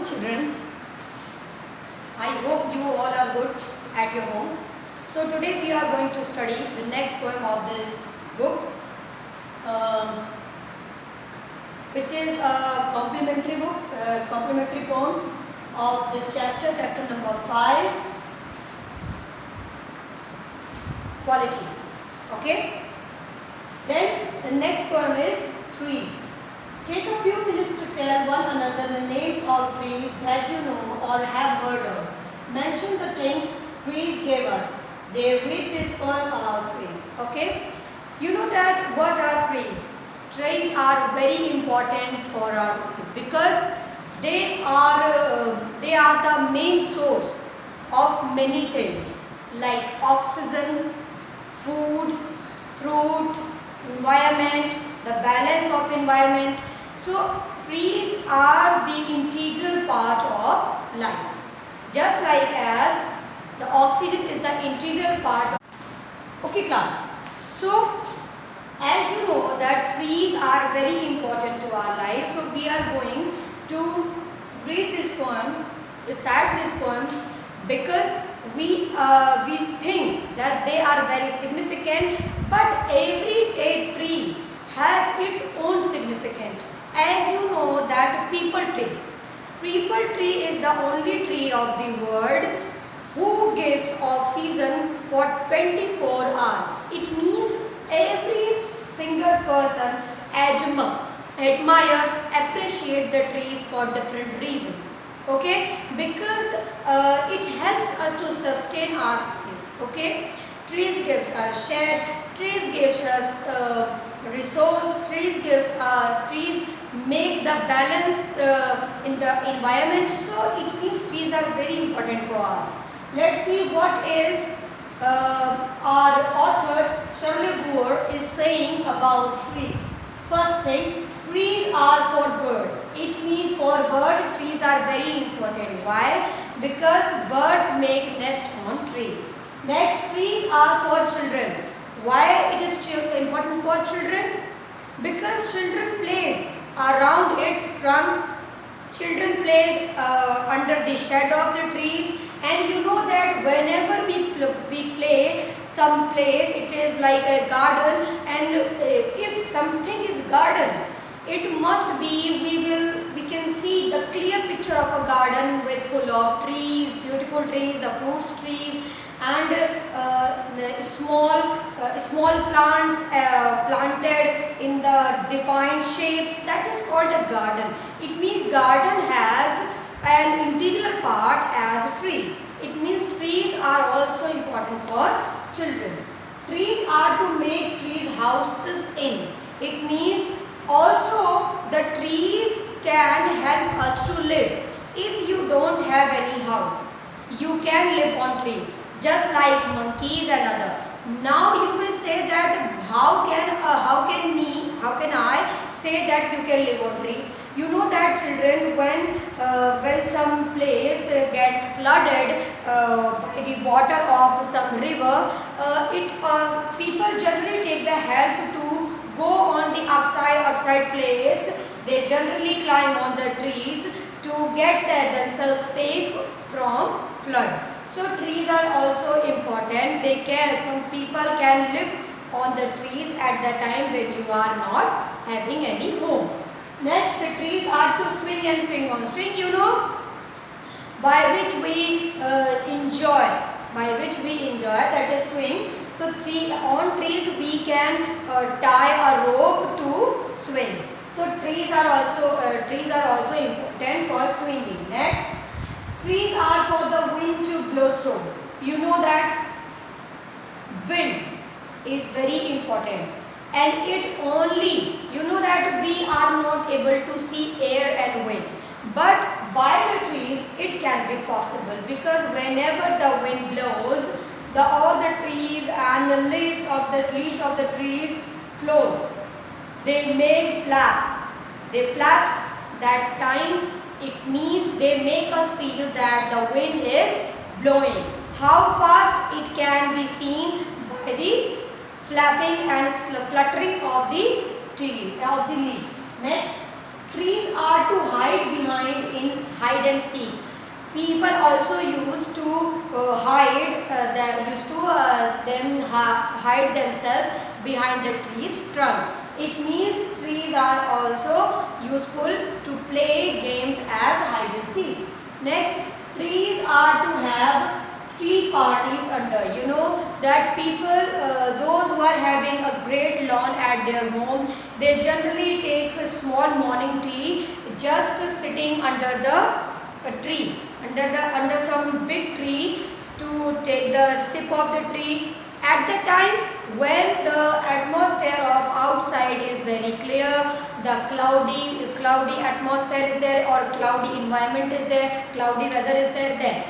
morning, children. I hope you all are good at your home. So today we are going to study the next poem of this book, which is a complimentary book, complimentary poem of this chapter, chapter number 5, quality. Okay. Then the next poem is trees. Take a few minutes to tell one another the names of trees that you know or have heard of. Mention the things trees gave us. They read this poem about trees. Okay? You know that what are trees? Trees are very important for our life because they are the main source of many things like oxygen, food, fruit, environment, the balance of environment. So trees are the integral part of life. Just like as the oxygen is the integral part of. Okay class. So as you know that trees are very important to our life. So we are going to read this poem, recite this poem because we think that they are very significant, but every tree has its own significance. As you know that peepal tree is the only tree of the world who gives oxygen for 24 hours. It means every single person admires, appreciates the trees for different reasons. Okay, because it helps us to sustain our life. Okay, trees gives us shade, trees gives us resource, trees make the balance in the environment. So it means trees are very important for us. Let's see what is our author Charles Gore is saying about trees. First thing, trees are for birds. It means for birds trees are very important. Why? Because birds make nest on trees. Next, trees are for children. Why it is important for children? Because children plays around its trunk. Children plays under the shadow of the trees, and you know that whenever we play some place, it is like a garden, and if something is garden, it must be we can see the clear picture of a garden with full of trees, beautiful trees, the fruits trees, and the small plants planted in the defined shapes. That is called a garden. It means garden has an integral part as trees. It means trees are also important for children. Trees are to make trees houses in. It means also the trees can help us to live. If you don't have any house, you can live on tree, just like monkeys and other. Now you will say that how can I say that you can live on tree? You know that children, when some place gets flooded by the water of some river, people generally take the help to go on the upside place. They generally climb on the trees to get themselves safe from flood. So trees are also important. Some people can live on the trees at the time when you are not having any home. Next, the trees are to swing and swing on. Swing, you know, by which we enjoy. That is swing. So on trees we can tie a rope to swing. So trees are also important for swinging. Next, trees are for the wind to blow through. You know that wind is very important, and you know that we are not able to see air and wind, but by the trees it can be possible, because whenever the wind blows, all the trees and the leaves of the trees flows. They make flap. They flaps that time. It means they make us feel that the wind is blowing. How fast it can be seen by the flapping and fluttering of the leaves. Next, Trees are to hide behind in hide and seek. People also used to hide themselves behind the tree's trunk. It means trees are also useful to play games as hide and seek. Next, trees are to have tree parties under. You know that people, those who are having a great lawn at their home, they generally take a small morning tea just sitting under the tree, under some big tree, to take the sip of the tree at the time when the atmosphere of outside is very clear, the cloudy atmosphere is there, or cloudy environment is there, cloudy weather is there. Then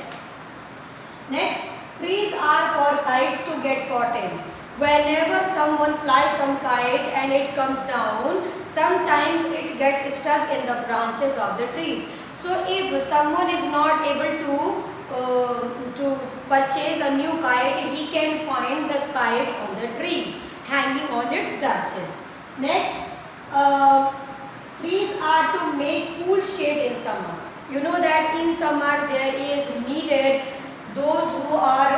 next, trees are for kites to get caught in. Whenever someone flies some kite and it comes down, sometimes it gets stuck in the branches of the trees. So if someone is not able to purchase a new kite, he can find the kite on the trees, hanging on its branches. Next, trees are to make cool shade in summer. You know that in summer there is needed those who are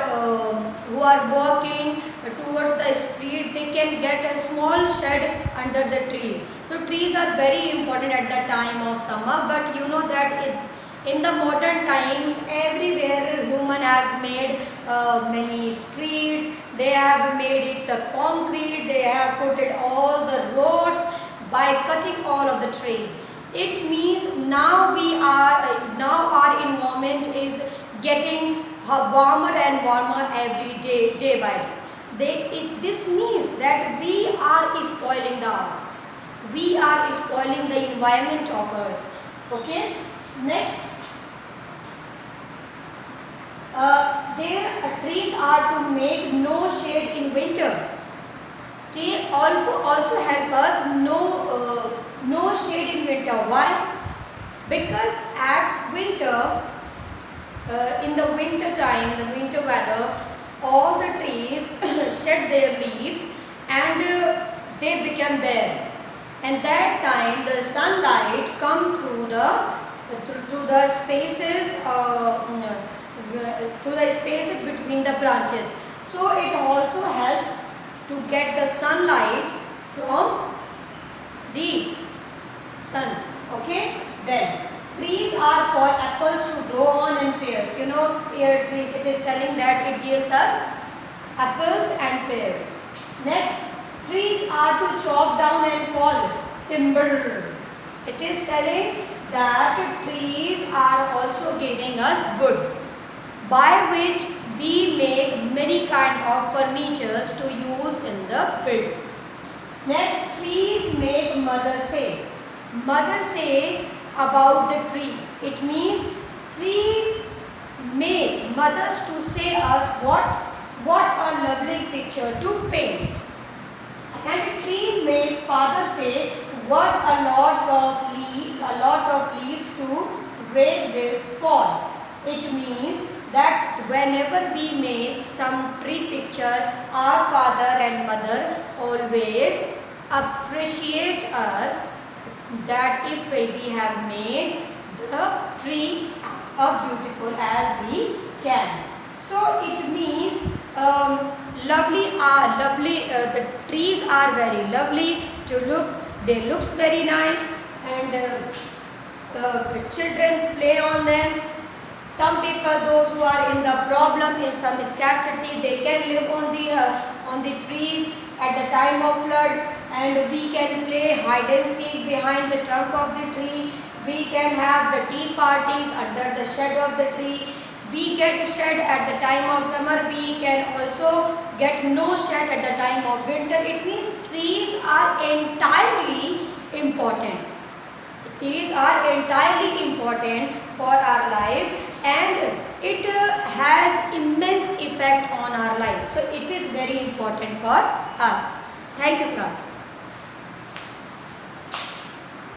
working towards the street, they can get a small shed under the trees. So trees are very important at the time of summer, but you know that in the modern times, everywhere human has made many streets, they have made it the concrete, they have put it all the roads by cutting all of the trees. It means now our environment is getting warmer and warmer every day by day. This means that we are spoiling the earth. We are spoiling the environment of earth. Okay. Next, trees are to make no shade in winter. Trees also help us no shade in winter. Why? Because at winter, in the winter time, the winter weather, all the trees shed their leaves and they become bare. And that time the sunlight come through the spaces between the branches. So it also helps to get the sunlight from the sun. Okay. Then trees are for apples to grow on in pairs. You know, here trees, it is telling that it gives us apples and pears. Next, trees are to chop down and call timber. It is telling that trees are also giving us wood, by which we make many kind of furnitures to use in the buildings. Next, trees make mother say. Mother say about the trees. It means trees make mothers to say us what a lovely picture to paint. And tree makes father say what a lot of leaves to break this fall. It means that whenever we make some tree picture, our father and mother always appreciate us, that if we have made the tree as beautiful as we can. So it means the trees are very lovely to look. They looks very nice, and the children play on them. Some people, those who are in the problem, in some scarcity, they can live on the trees at the time of flood, and we can play hide and seek behind the trunk of the tree. We can have the tea parties under the shade of the tree. We get shade at the time of summer. We can also get no shade at the time of winter. It means trees are entirely important. Trees are entirely important for our life, and it has immense effect on our life. So it is very important for us. Thank you, class.